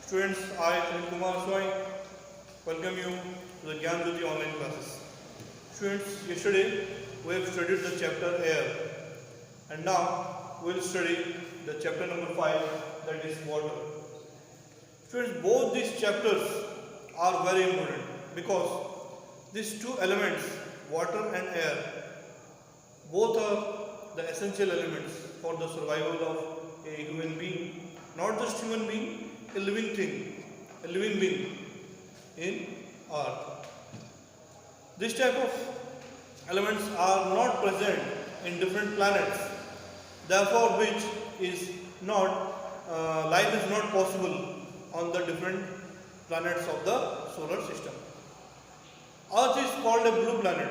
Students, I, Swain, welcome you to the GYANJYOTI online classes. Students, yesterday we have studied the chapter air, and now we will study the chapter number 5, that is water. Students, both these chapters are very important because these two elements, water and air, both are the essential elements for the survival of a human being. Not just human being, a living thing, a living being in earth. This type of elements are not present in different planets, therefore which is not, life is not possible on the different planets of the solar system. Earth is called a blue planet.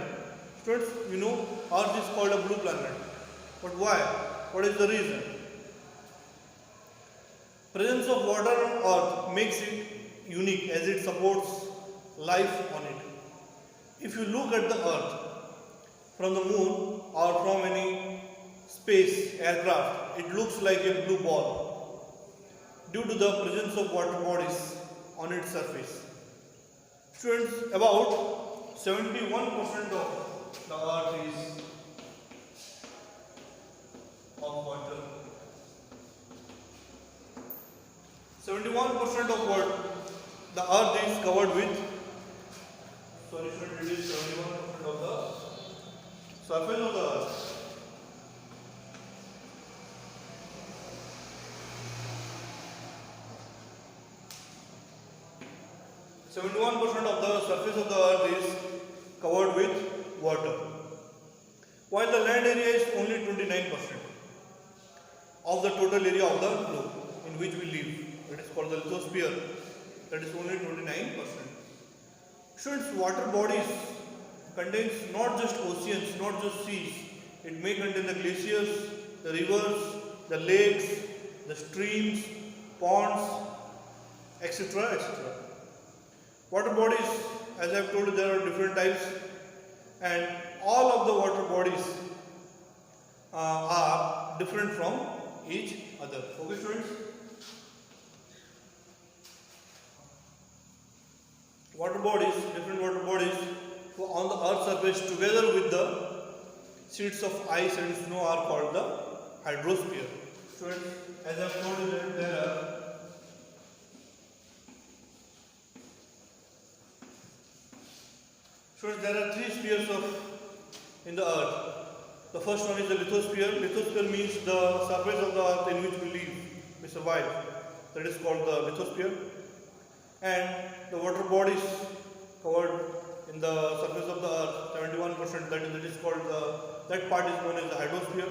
Students, you know Earth is called a blue planet. But why? What is the reason? Presence of water on Earth makes it unique as it supports life on it. If you look at the Earth from the moon or from any space aircraft, it looks like a blue ball due to the presence of water bodies on its surface. Students, about 71% of the Earth is of water. 71% of what the Earth is covered with. Sorry, it is 71% of the surface of the Earth. of the surface of the Earth is covered with water, while the land area is only 29% of the total area of the globe in which we live. It is called the lithosphere. That is only 29%. Students, water bodies contains not just oceans, not just seas. It may contain the glaciers, the rivers, the lakes, the streams, ponds, etc. etc. Water bodies, as I have told you, there are different types, and all of the water bodies are different from each other. Okay, students? Water bodies, different water bodies on the Earth's surface together with the sheets of ice and snow are called the hydrosphere. Students, as I have told you that there are three spheres in the Earth. The first one is the lithosphere. Lithosphere means the surface of the Earth in which we live, we survive. That is called the lithosphere. And the water bodies covered in the surface of the Earth, 71%, that is called that part is known as the hydrosphere.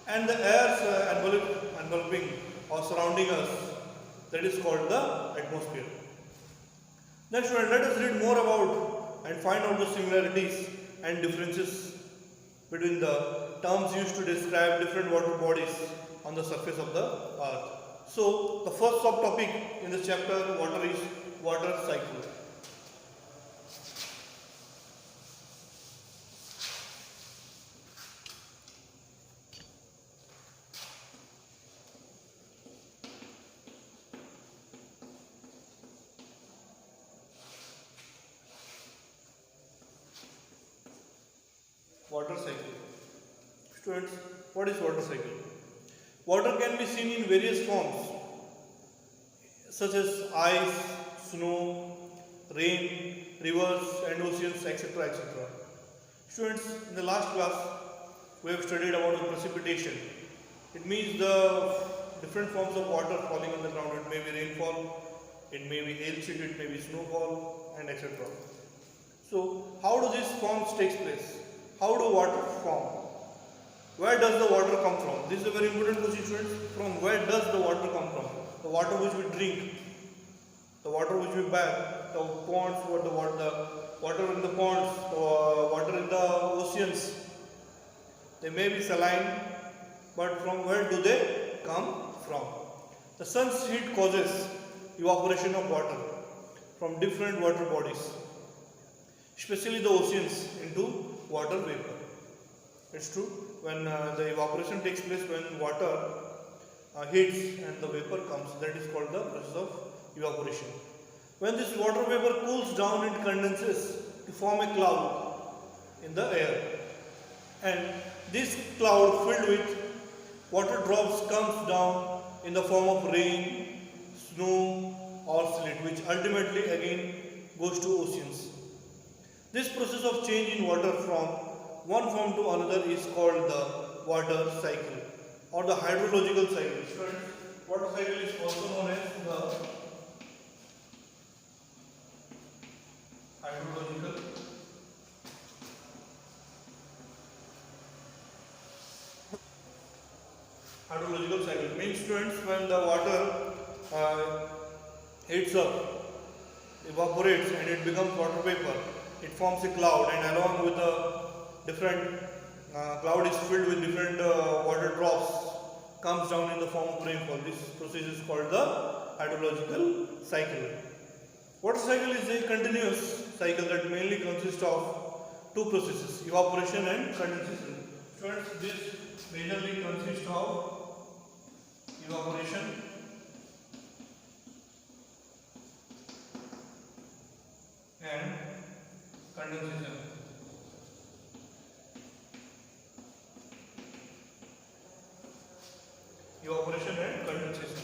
And the air enveloping or surrounding us, that is called the atmosphere. Next, let us read more about and find out the similarities and differences between the terms used to describe different water bodies on the surface of the Earth. So, the first subtopic in this chapter, water, is water cycle. Water cycle. Students, what is water cycle? Water can be seen in various forms such as ice, snow, rain, rivers and oceans, etc. etc. Students, in the last class we have studied about the precipitation. It means the different forms of water falling on the ground. It may be rainfall, it may be hail sheet, it may be snowfall and etc. So, how do these forms take place? How do water form? Where does the water come from? This is a very important question, students. From where does the water come from? The water which we drink, the water which we bathe, the ponds, the water in the ponds, the water in the oceans. They may be saline, but from where do they come from? The sun's heat causes evaporation of water from different water bodies, especially the oceans, into water vapor. It's true. When the evaporation takes place, when water heats and the vapor comes, that is called the process of evaporation. When this water vapor cools down, it condenses to form a cloud in the air, and this cloud filled with water drops comes down in the form of rain, snow or sleet, which ultimately again goes to oceans. This process of change in water from one form to another is called the water cycle or the hydrological cycle. Water cycle is also known as the hydrological cycle. Means students, when the water heats up, evaporates and it becomes water vapor, it forms a cloud, and along with the different cloud is filled with different water drops comes down in the form of rainfall. This process is called the hydrological cycle. Water cycle is a continuous cycle that mainly consists of two processes, evaporation and condensation. Students, this majorly consists of evaporation and condensation. Evaporation and condensation.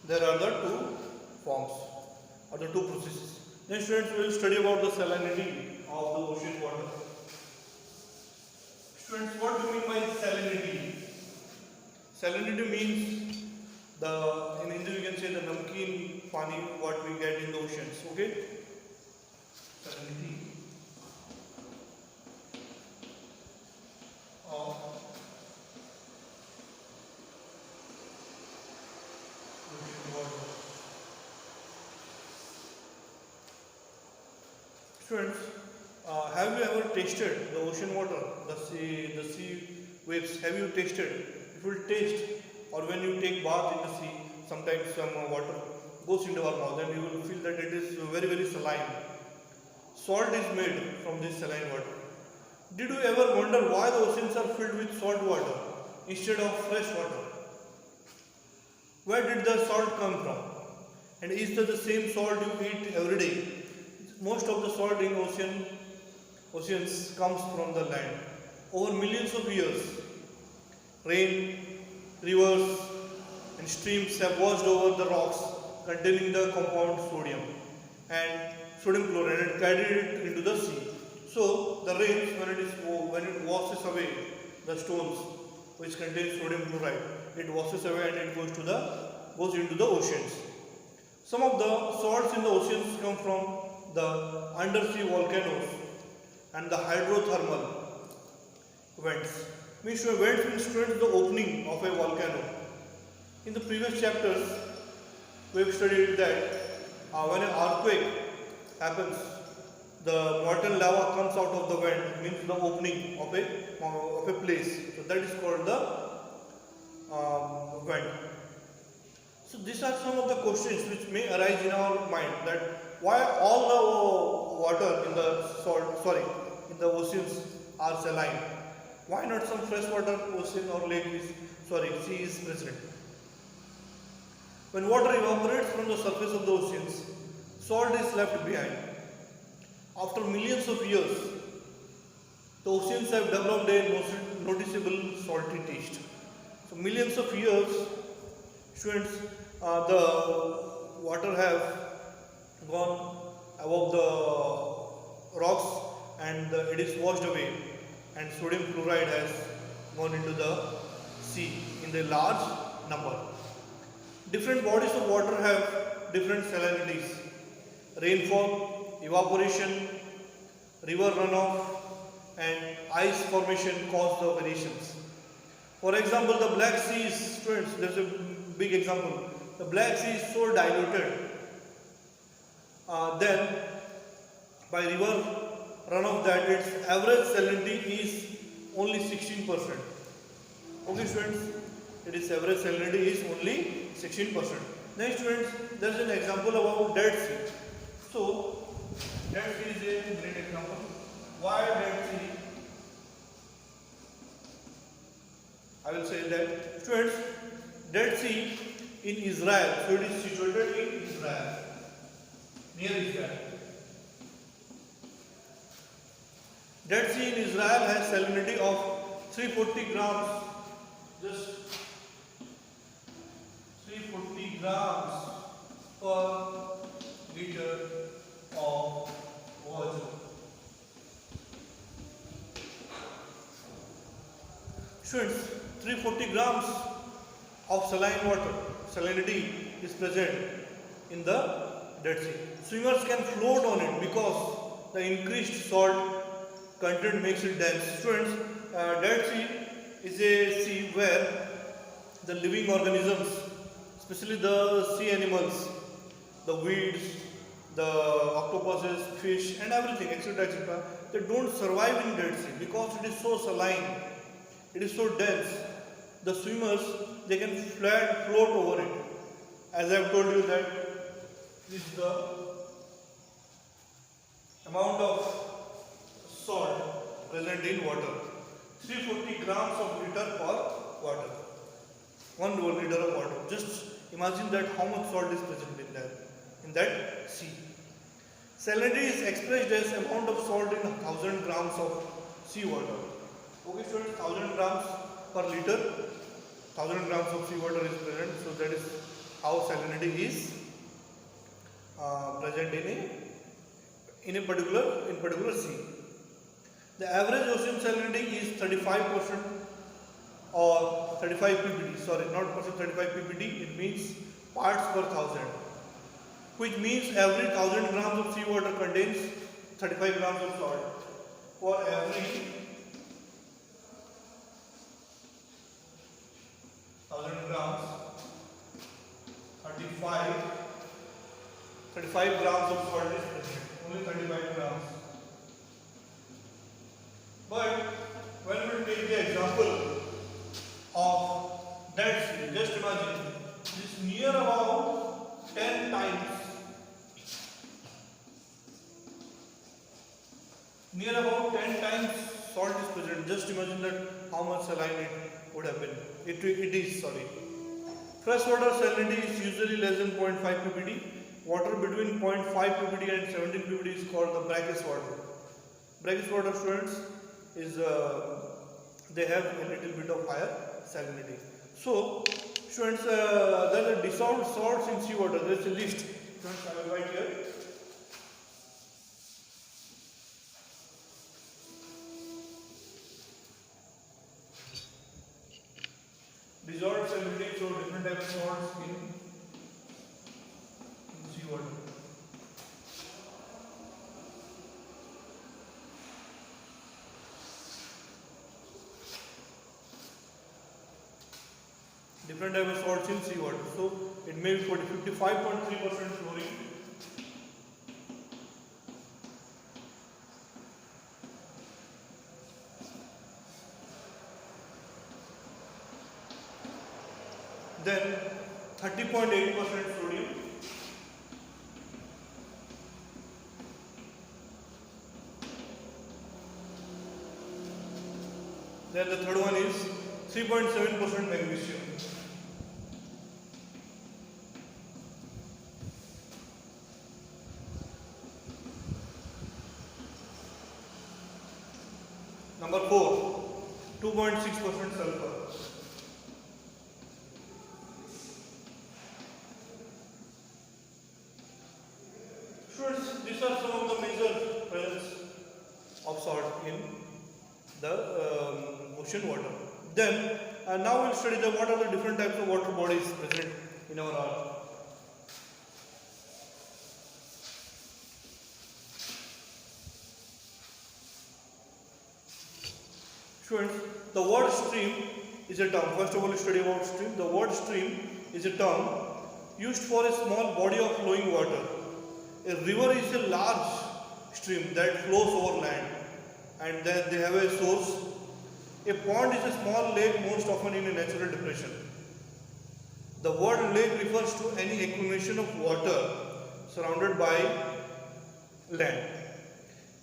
There are the two forms or the two processes. Then students will study about the salinity of the ocean water. Students, what do you mean by salinity? Salinity means in Hindi we can say the namkeen pani what we get in the oceans. Okay? Salinity of ocean water. Students, have you ever tasted the ocean water, the sea waves? Have you tasted? If you taste, or when you take bath in the sea, sometimes some water goes into our mouth, and you will feel that it is very, very saline. Salt is made from this saline water. Did you ever wonder why the oceans are filled with salt water instead of fresh water? Where did the salt come from? And is that the same salt you eat every day? Most of the salt in oceans comes from the land. Over millions of years, rain, rivers and streams have washed over the rocks containing the compound sodium and sodium chloride and carried it into the sea. So the rain, when it washes away the stones which contain sodium chloride, it washes away and it goes into the oceans. Some of the salts in the oceans come from the undersea volcanoes and the hydrothermal vents. Vents means the opening of a volcano. In the previous chapters, we have studied that when an earthquake happens, the molten lava comes out of the vent, means the opening of a place. So that is called the vent. So these are some of the questions which may arise in our mind, that why all the water in the oceans are saline? Why not some freshwater ocean or sea is present? When water evaporates from the surface of the oceans, salt is left behind. After millions of years, the oceans have developed a noticeable salty taste. So millions of years, students, the water have gone above the rocks and it is washed away, and sodium chloride has gone into the sea in a large number. Different bodies of water have different salinities. Rainfall, evaporation, river runoff and ice formation cause the variations. For example, the Black Sea is, students, there is a big example. The Black Sea is so diluted, then by river runoff, that its average salinity is only 16%. Okay students, its average salinity is only 16%. Next students, there is an example about Dead Sea. So, Dead Sea is a great example. Why Dead Sea? I will say that students, Dead Sea in Israel. So it is situated in Israel, near Israel. Dead Sea in Israel has salinity of 340 grams, just 340 grams per liter of water. Students, 340 grams of saline water, salinity is present in the Dead Sea. Swimmers can float on it because the increased salt content makes it dense. Students, Dead Sea is a sea where the living organisms, especially the sea animals, the weeds, the octopuses, fish and everything, etc., they don't survive in Dead Sea because it is so saline, it is so dense. The swimmers, they can float over it. As I have told you that this is the amount of salt present in water. 340 grams of liter per water. 1 liter of water. Just imagine that how much salt is present in that sea. Salinity is expressed as amount of salt in 1000 grams of sea water. Okay, students, 1000 grams per liter, 1000 grams of sea water is present. So that is how salinity is present in a particular sea. The average ocean salinity is 35% or 35 ppd. Sorry, not percent, 35 ppd. It means parts per thousand, which means every 1000 grams of seawater contains 35 grams of salt. For every 1000 grams, 35 grams of salt is present. Only 35 grams. But when we take the example of Dead Sea, just imagine this near about 10 times, salt is present. Just imagine that how much saline it would have been. It is. Freshwater salinity is usually less than 0.5 ppd. Water between 0.5 ppd and 17 ppd is called the brackish water. Brackish water, students, is they have a little bit of higher salinity. So, students, there are dissolved salts in seawater. There is a list. Students, I will write here. Dissolved salinity, so different types of salts in seawater. Different types of salts in seawater. So it may be 55.3% chlorine, then 30.8% sodium, then the third one is 3.7% magnesium. Number 4, 2.6% sulfur. Students, these are some of the major presence of salt in the ocean water. Then, now we'll study what are the different types of water bodies present in our earth. Students, the word stream is a term. First of all, study about stream. The word stream is a term used for a small body of flowing water. A river is a large stream that flows over land and then they have a source. A pond is a small lake, most often in a natural depression. The word lake refers to any accumulation of water surrounded by land.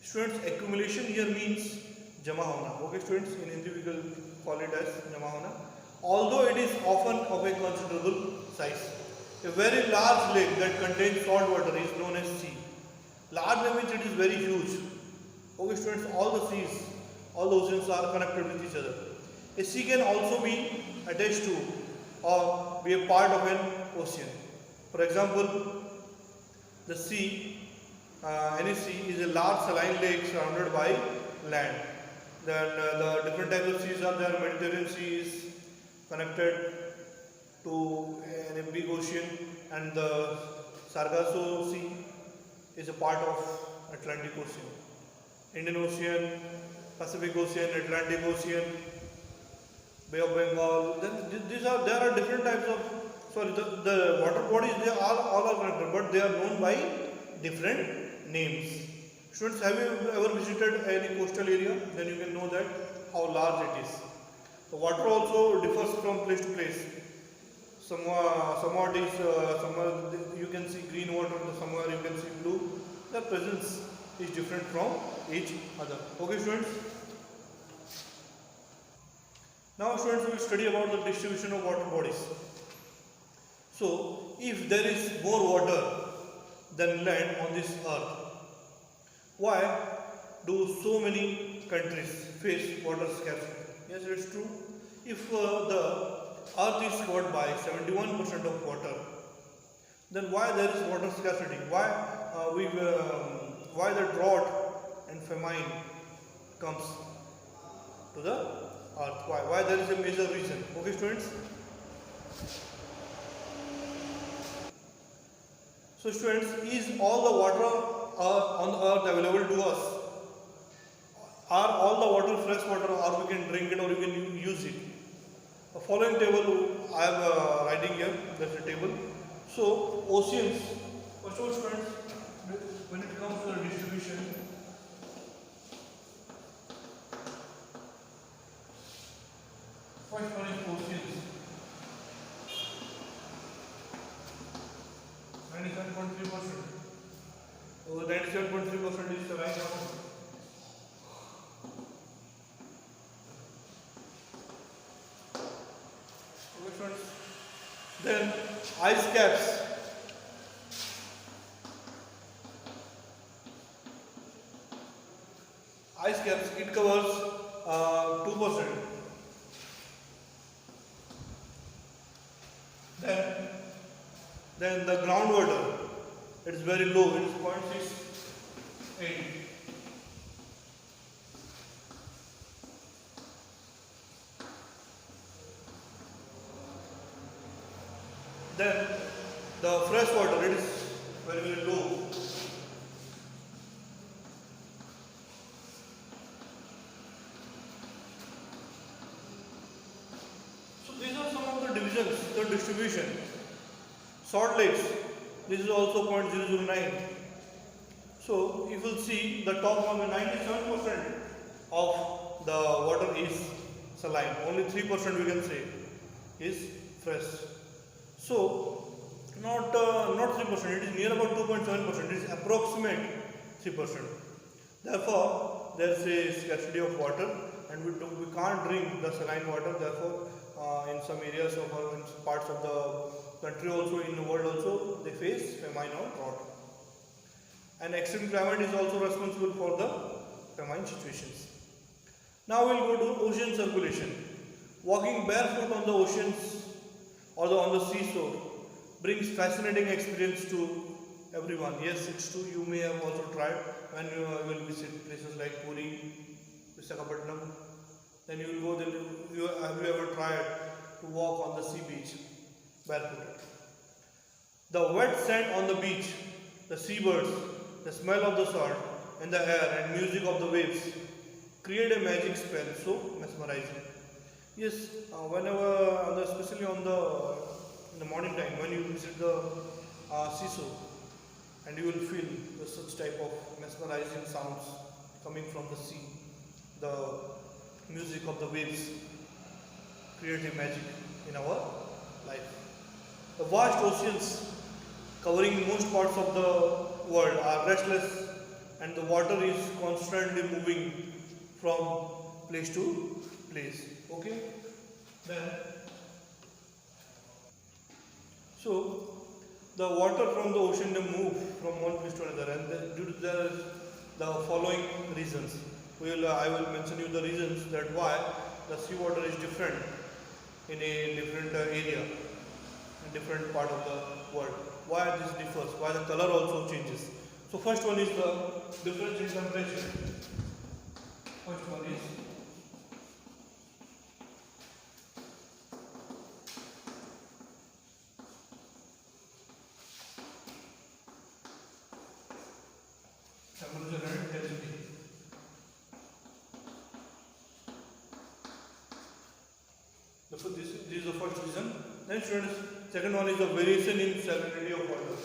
Students, accumulation here means jama hona. Okay, students, in Hindi we will call it as jama hona. although it is often of a considerable size. A very large lake that contains salt water is known as sea. Large means it is very huge. Okay students, all the seas, all the oceans are connected with each other. A sea can also be attached to or be a part of an ocean. For example, the sea, any sea is a large saline lake surrounded by land. Then the different types of seas are there. Mediterranean Sea is connected to a big ocean, and the Sargasso Sea is a part of Atlantic Ocean. Indian Ocean, Pacific Ocean, Atlantic Ocean, Bay of Bengal. Then there are different types of the water bodies. They are all are connected, but they are known by different names. Students, have you ever visited any coastal area? Then you can know that how large it is. The water also differs from place to place. Somewhat is somewhere you can see green water, somewhere you can see blue. The presence is different from each other. Okay, students. Now, students, we will study about the distribution of water bodies. So, if there is more water than land on this earth, why do so many countries face water scarcity? Yes, it is true. If the earth is covered by 71% of water, then why there is water scarcity? Why the drought and famine comes to the earth? Why there is a major reason? Okay, students. So, students, is all the water on the earth available to us? Are all the water fresh water, or we can drink it or we can use it? The following table I am writing here. That's a table. So, oceans. First of all, students, when it comes to the distribution, first one is oceans. 97.3%. So 97.3% is the right answer. Then ice caps. Ice caps, it covers 2%. Then the groundwater, it is very low, it is 0.68. Then the fresh water, it is very, very low. So these are some of the divisions, the distribution. Salt lakes, this is also 0.009. So if you will see the top one, 97% of the water is saline. Only 3% we can say is fresh. So not 3%, it is near about 2.7%, it is approximate 3%. Therefore, there is a scarcity of water, and we can't drink the saline water. Therefore, in some areas of in parts of the country also, in the world also, they face famine or drought. And extreme climate is also responsible for the famine situations. Now we will go to ocean circulation. Walking barefoot on the oceans or on the seashore brings fascinating experience to everyone. Yes, it's true. You may have also tried when you will visit places like Puri, Visakhapatnam. Then you will go. Then have you ever tried to walk on the sea beach barefooted? The wet sand on the beach, the seabirds, the smell of the salt in the air, and music of the waves create a magic spell so mesmerizing. Yes, whenever, especially in the morning time, when you visit the seashore, and you will feel such type of mesmerizing sounds coming from the sea, the music of the waves create a magic in our life. The vast oceans covering most parts of the world are restless, and the water is constantly moving from place to place. Okay. Then So the water from the ocean they move from one place to another, and due to the following reasons, I will mention you the reasons that why the seawater is different in a different area, in different part of the world. Why this differs? Why the color also changes? So first one is the difference in temperature. First one is temperature and density. This is the first reason. Then students, second one is the variation in salinity of water.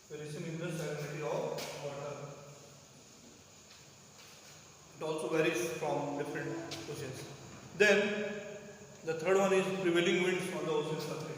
Variation in the salinity of water. It also varies from different oceans. Then the third one is prevailing winds on the ocean surface.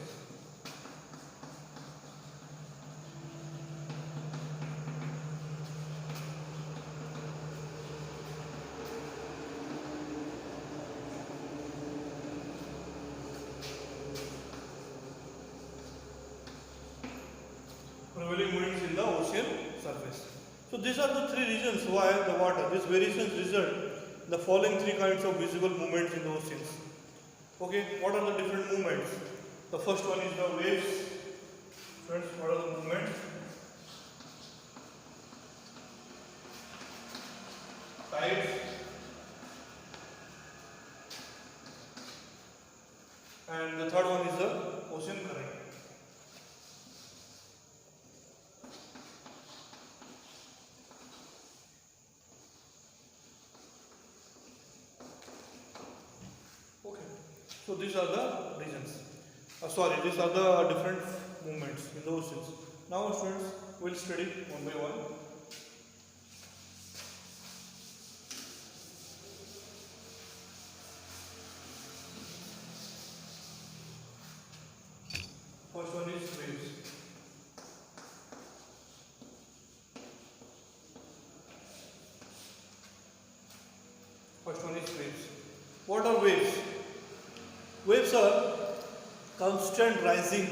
Prevailing winds in the ocean surface. So these are the three reasons why the water, these variations result in the following three kinds of visible movements in the oceans. Okay, what are the different movements? The first one is the waves. Friends, what are the movements? Tides. And the third one is the ocean current. So these are the reasons. These are the different movements in the oceans. Now students, we'll study one by one. First one is waves. First one is waves. What are waves? Waves are constant rising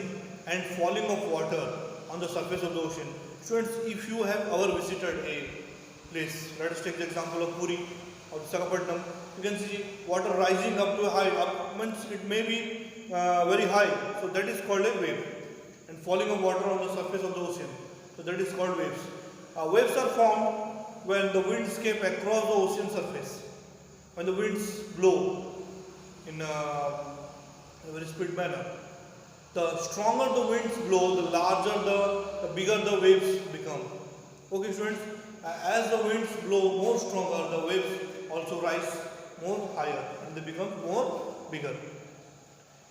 and falling of water on the surface of the ocean. Students, if you have ever visited a place, let us take the example of Puri or Visakhapatnam, you can see water rising up to high, means it may be very high, so that is called a wave, and falling of water on the surface of the ocean, so that is called waves. Waves are formed when the winds escape across the ocean surface, when the winds blow in a very speed manner. The stronger the winds blow, the larger the bigger the waves become. Okay students, as the winds blow more stronger, the waves also rise more higher and they become more bigger.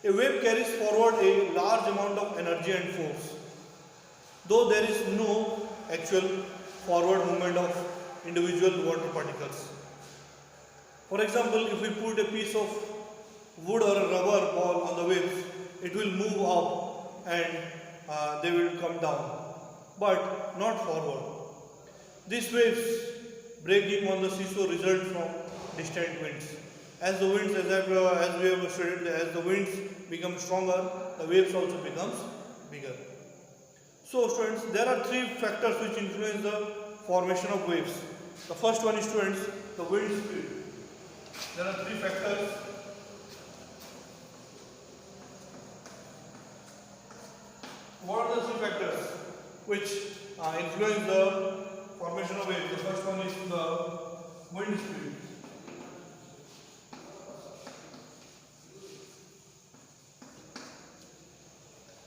A wave carries forward a large amount of energy and force, though there is no actual forward movement of individual water particles. For example, if we put a piece of wood or a rubber ball on the waves, it will move up and they will come down, but not forward. These waves breaking on the seashore result from distant winds. As the winds, as we have studied, as the winds become stronger, the waves also becomes bigger. So students, there are three factors which influence the formation of waves. The first one is, students, the wind speed. There are three factors. What are the three factors which influence the formation of waves? The first one is the wind speed.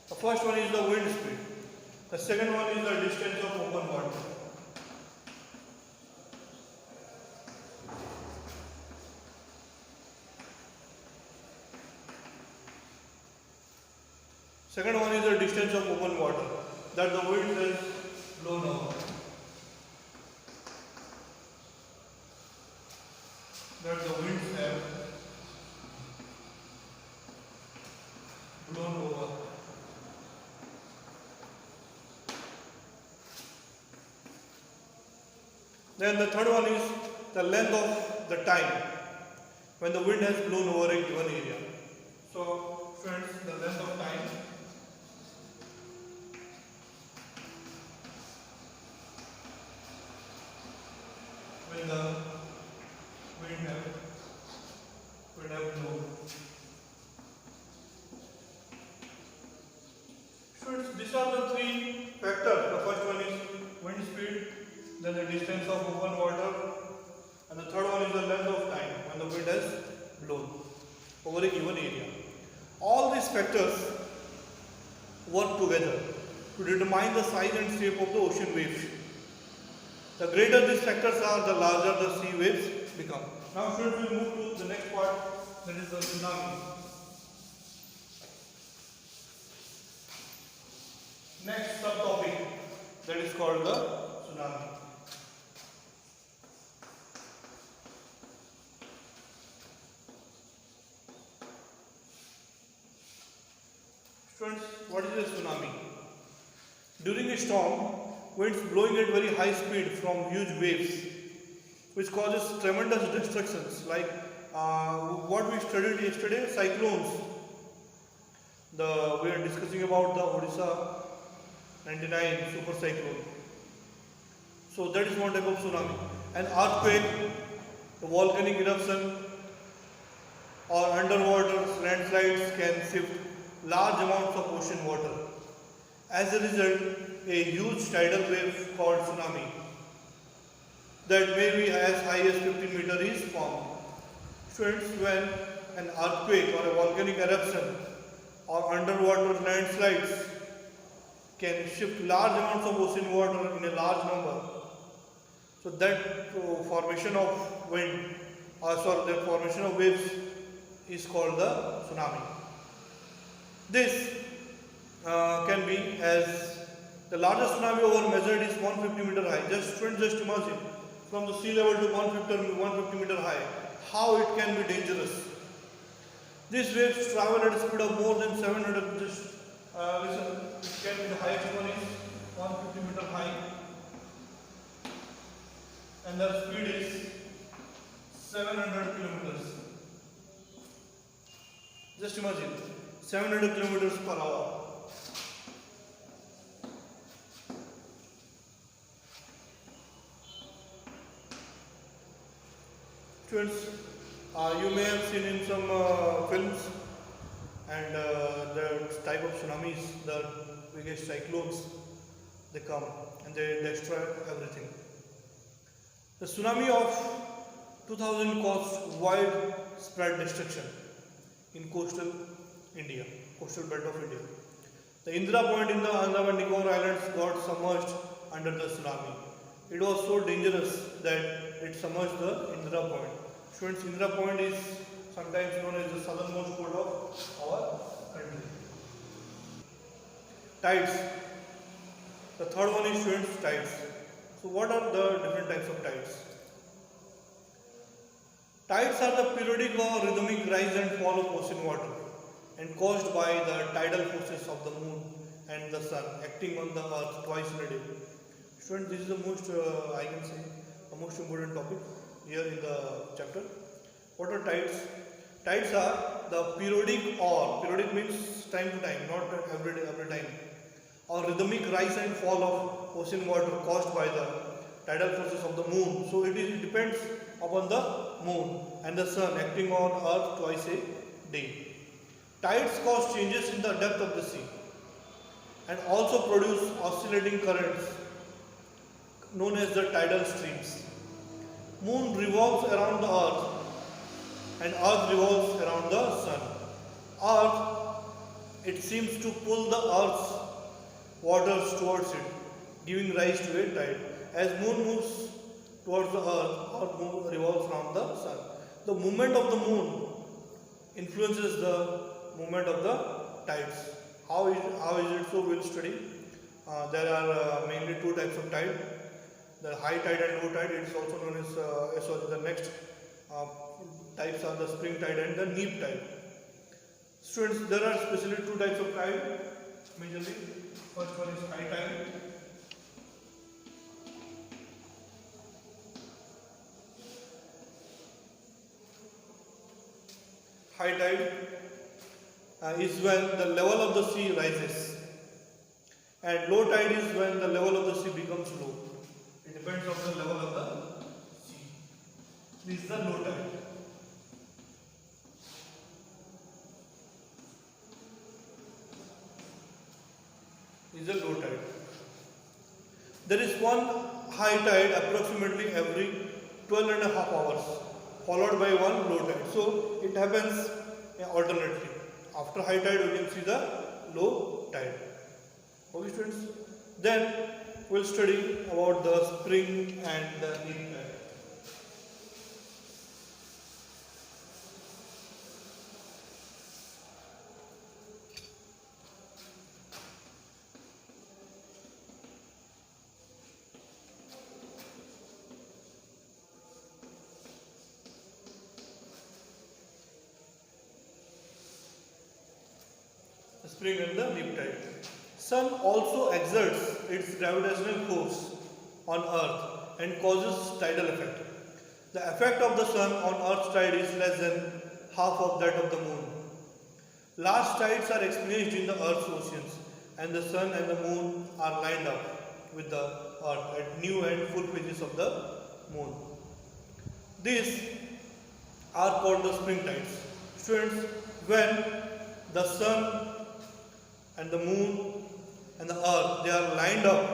The first one is the wind speed. The second one is the distance of open water. Second one is the distance of open water that the wind has blown over. That the winds have blown over. Then the third one is the length of the time when the wind has blown over a given area. So, friends, the length of time when the wind have blown. Friends, these are the three factors. The first one is wind speed, then the distance of open water, and the third one is the length of time when the wind has blown over a given area. All these factors work together to determine the size and shape of the ocean waves. The greater these factors are, the larger the sea waves become. Now, should we move to the next part, that is the tsunami. Next subtopic, that is called the tsunami. Students, what is a tsunami? During a storm, winds blowing at very high speed from huge waves, which causes tremendous destructions, like what we studied yesterday, cyclones. We are discussing about the Odisha 99 super cyclone. So that is one type of tsunami. An earthquake, the volcanic eruption, or underwater landslides can shift large amounts of ocean water. As a result, a huge tidal wave called tsunami that may be as high as 15 meters is formed. Students, when an earthquake or a volcanic eruption or underwater landslides can shift large amounts of ocean water in a large number, so that formation of wind, that formation of waves is called the tsunami. This can be as the largest tsunami ever measured is 150 meter high. Just imagine from the sea level to 150 meter high, how it can be dangerous. These waves travel at a speed of more than 700. Listen, it can be the highest one is 150 meter high, and the speed is 700 kilometers. Just imagine 700 kilometers per hour. Students, you may have seen in some films and the type of tsunamis, the biggest cyclones, they come and they destroy everything. The tsunami of 2000 caused widespread destruction in coastal belt of India. The Indira Point in the Andaman and Nicobar Islands got submerged under the tsunami. It was so dangerous that it submerged the Indira Point. Students, Indira Point is sometimes known as the southernmost point of our country. Tides. The third one is, students, tides. So what are the different types of tides? Tides are the periodic or rhythmic rise and fall of ocean water and caused by the tidal forces of the moon and the sun acting on the earth twice in a day. Students, this is the most, the most important topic here in the chapter. What are tides? Tides are the periodic means time to time, not every time, or rhythmic rise and fall of ocean water caused by the tidal forces of the moon. So it depends upon the moon and the sun acting on earth twice a day. Tides cause changes in the depth of the sea and also produce oscillating currents known as the tidal streams. Moon revolves around the earth and earth revolves around the sun. Earth, it seems to pull the earth's waters towards it, giving rise to a tide. As moon moves towards the earth revolves around the sun. The movement of the moon influences the movement of the tides. How is it so? We'll study. There are mainly two types of tide. The high tide and low tide. It is also known as the next types are the spring tide and the neap tide. Students, there are specially two types of tide. Majorly, first one is high tide. high tide is when the level of the sea rises, and low tide is when the level of the sea becomes low. It depends on the level of the sea. This is the low tide. This is the low tide. There is one high tide approximately every 12 and a half hours, followed by one low tide. So it happens alternately. After high tide, we can see the low tide. Okay, students. Then we'll study about the spring and the neap tide. Spring and the neap tide. Sun also exerts its gravitational force on Earth and causes tidal effect. The effect of the sun on Earth's tide is less than half of that of the moon. Large tides are experienced in the Earth's oceans, and the sun and the moon are lined up with the Earth at new and full phases of the moon. These are called the spring tides. Students, when the sun and the moon and the earth, they are lined up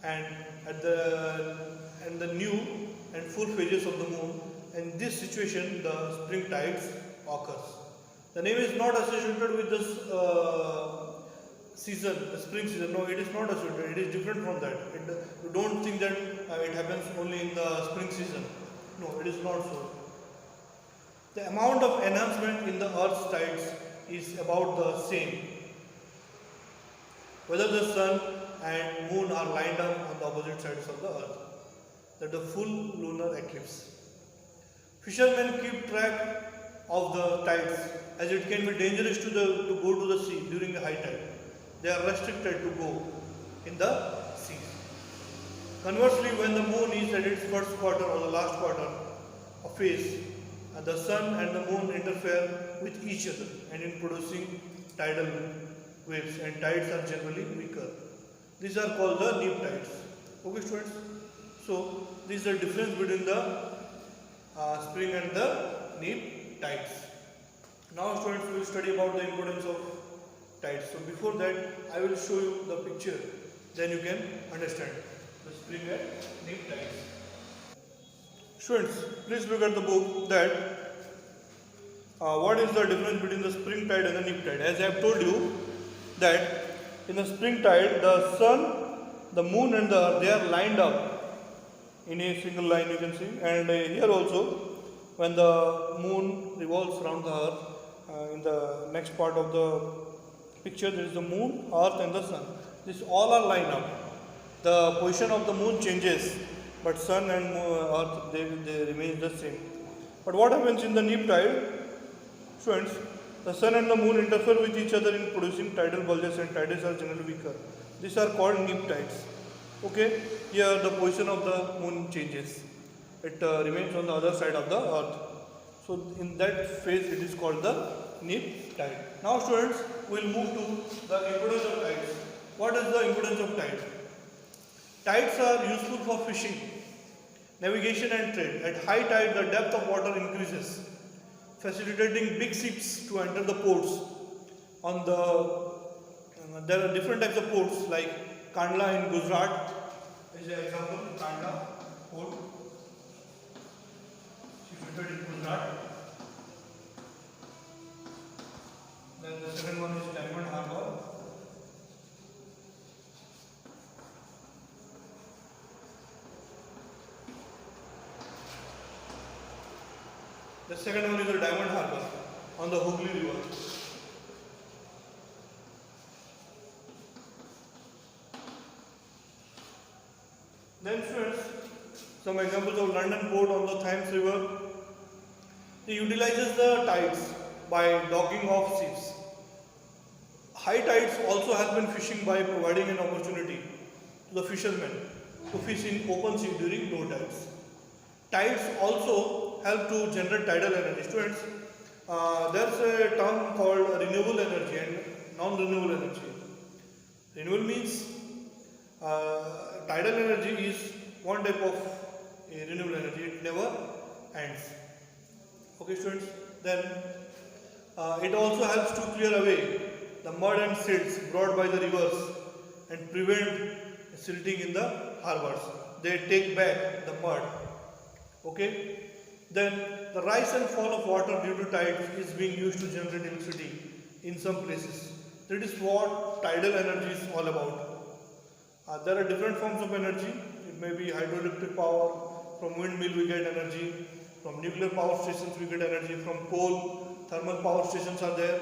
and at the new and full phases of the moon, in this situation the spring tides occurs. The name is not associated with this season, the spring season. No, it is not associated. It is different from that. You don't think that it happens only in the spring season. No, it is not so. The amount of enhancement in the earth's tides is about the same whether the sun and moon are lined up on the opposite sides of the earth. That the full lunar eclipse. Fishermen keep track of the tides as it can be dangerous to go to the sea during the high tide. They are restricted to go in the sea. Conversely, when the moon is at its first quarter or the last quarter of phase, the sun and the moon interfere with each other and in producing tidal waves, and tides are generally weaker. These are called the neap tides. Okay, students? So, this is the difference between the spring and the neap tides. Now, students, we will study about the importance of tides. So, before that, I will show you the picture. Then you can understand the spring and neap tides. Students, please look at the book that what is the difference between the spring tide and the neap tide. As I have told you, that in the spring tide, the sun, the moon and the earth, they are lined up in a single line, you can see. And here also, when the moon revolves around the earth, in the next part of the picture, there is the moon, earth and the sun. These all are lined up. The position of the moon changes, but sun and earth, they remain the same. But what happens in the neap tide, students? The sun and the moon interfere with each other in producing tidal bulges, and tides are generally weaker. These are called neap tides. Okay, here the position of the moon changes. It remains on the other side of the earth. So in that phase it is called the neap tide. Now students, we will move to the importance of tides. What is the importance of tides? Tides are useful for fishing, navigation and trade. At high tide, the depth of water increases, facilitating big ships to enter the ports. There are different types of ports like Kandla in Gujarat is an example. Kandla port, situated in Gujarat. Then the second one is Diamond Harbour. The second one is the Diamond Harbour on the Hooghly River. Then students, some examples of London port on the Thames River. It utilizes the tides by docking of ships. High tides also help in fishing by providing an opportunity to the fishermen to fish in open sea during low tides. Tides also help to generate tidal energy. Students, There's a term called renewable energy and non-renewable energy. Renewable means tidal energy is one type of a renewable energy. It never ends. Okay, students. Then it also helps to clear away the mud and silts brought by the rivers and prevent silting in the harbors. They take back the mud. Okay. Then the rise and fall of water due to tides is being used to generate electricity in some places. That is what tidal energy is all about. There are different forms of energy. It may be hydroelectric power. From windmill we get energy. From nuclear power stations we get energy. From coal, thermal power stations are there.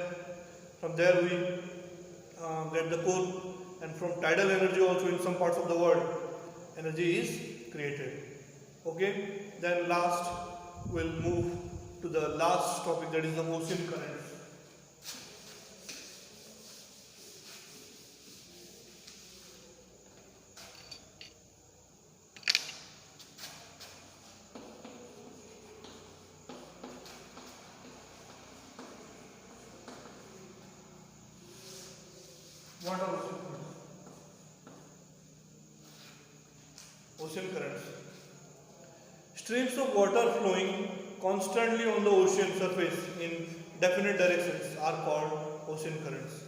From there we get the coal. And from tidal energy also in some parts of the world, energy is created. Okay. Then last we'll move to the last topic, that is the ocean currents. What are ocean currents? Ocean currents. Streams of water flowing constantly on the ocean surface in definite directions are called ocean currents.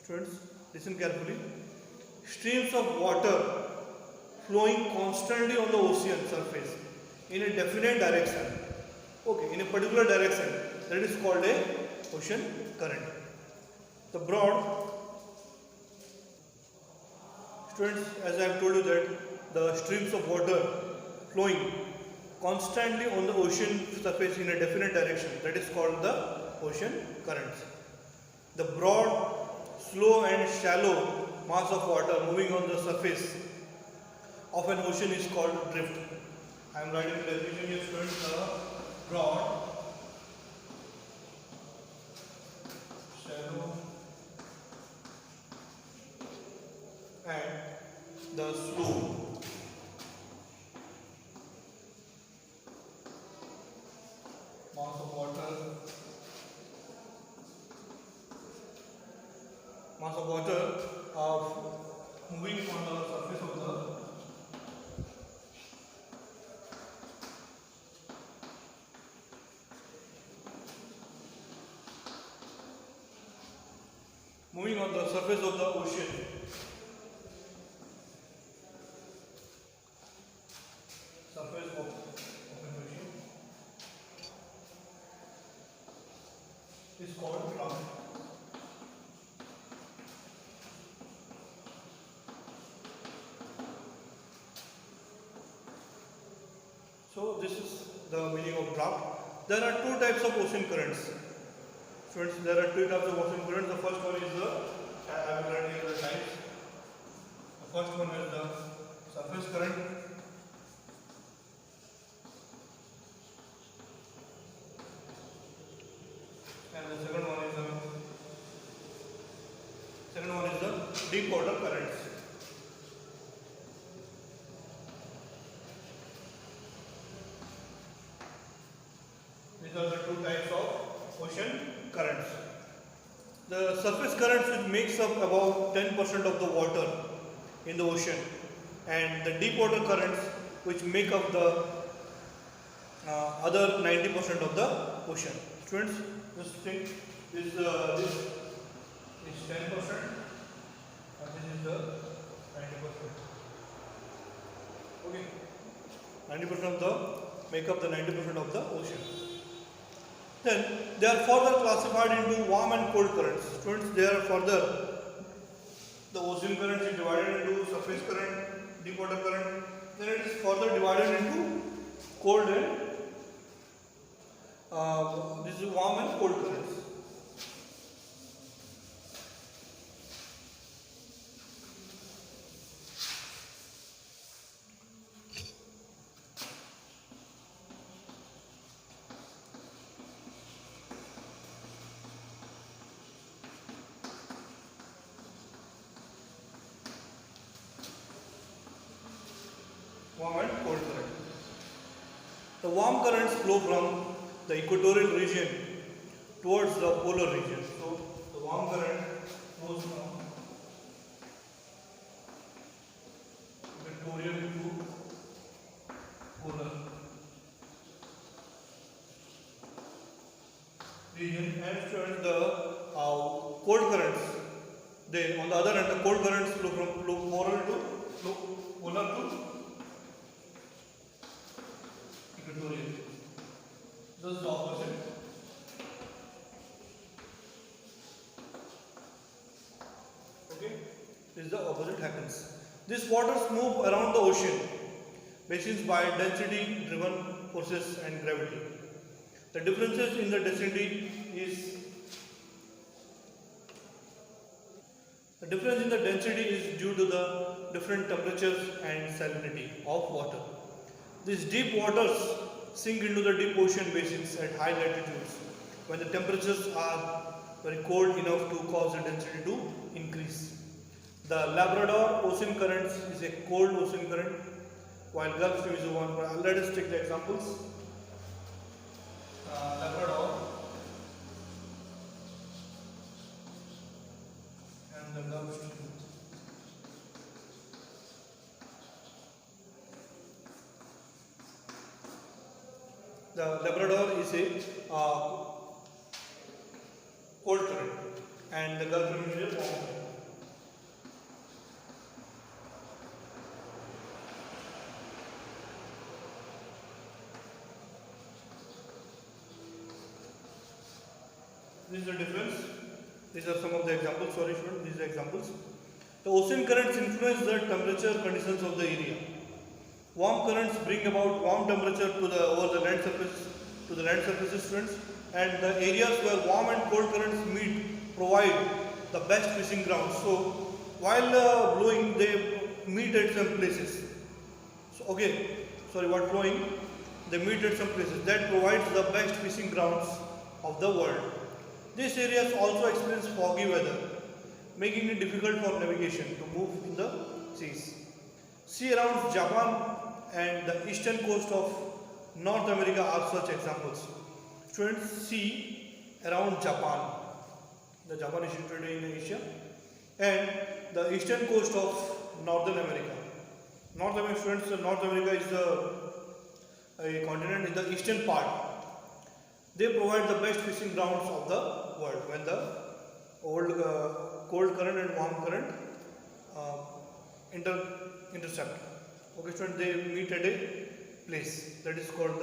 Students, listen carefully. Streams of water flowing constantly on the ocean surface in a definite direction. Okay, in a particular direction, that is called a ocean current. The broad, students, as I have told you that the streams of water flowing constantly on the ocean surface in a definite direction, that is called the ocean currents. The broad, slow and shallow mass of water moving on the surface of an ocean is called drift. I am writing the definition here, students. The broad, shallow and the slow mass of water moving on the surface of the ocean. Surface of an ocean is called cloud. So this is the meaning of draft. There are two types of ocean currents. Friends, there are two types of ocean currents. The first one is I will write here the types. The first one is the surface current. And the second one is the deep water currents. These are the two types of ocean currents. The surface currents, which makes up about 10% of the water in the ocean, and the deep water currents, which make up the other 90% of the ocean. Students, just think this is 10% and this is the 90%. Okay, 90% of the make up the 90% of the ocean. Then they are further classified into warm and cold currents. Students, they are further, the ocean current is divided into surface current, deep water current. Then it is further divided into cold and this is warm and cold currents. Warm and cold current. The warm currents flow from the equatorial region towards the polar region. So the warm current flows from equatorial to polar region, and students, the cold currents, they on the other hand, the cold currents flow from polar to equatorial. This is the opposite. Okay, this is the opposite happens. These waters move around the ocean basins by density driven forces and gravity. The differences in the density is due to the different temperatures and salinity of water. These deep waters sink into the deep ocean basins at high latitudes when the temperatures are very cold enough to cause the density to increase. The Labrador ocean currents is a cold ocean current, while Gulf Stream is a warm current. Let us take the examples. Labrador and the Gulf Stream. The Labrador is a cold current and the Gulf Stream is a warm current. This is the difference. These are some of the examples. Sorry, students, these are examples. The ocean currents influence the temperature conditions of the area. Warm currents bring about warm temperature over the land surfaces, students, and the areas where warm and cold currents meet provide the best fishing grounds. So, while blowing, they meet at some places. So, while blowing, they meet at some places that provides the best fishing grounds of the world. These areas also experience foggy weather, making it difficult for navigation to move in the seas. Sea around Japan and the eastern coast of North America are such examples. Students, sea around Japan, the Japan is situated in Asia, and the eastern coast of Northern America. North America, students, North America is a continent in the eastern part. They provide the best fishing grounds of the world when the cold current and warm current intersect. Okay, students, they meet at a place that is called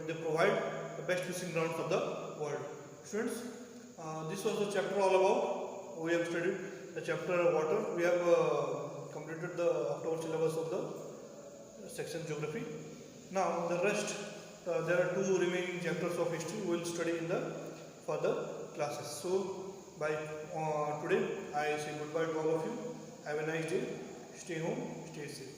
they provide the best fishing grounds of the world. Students, this was the chapter all about. We have studied the chapter water. We have completed the October syllabus of the section geography. Now the rest. There are two remaining chapters of history we will study in the further classes. So, by today, I say goodbye to all of you. Have a nice day. Stay home, stay safe.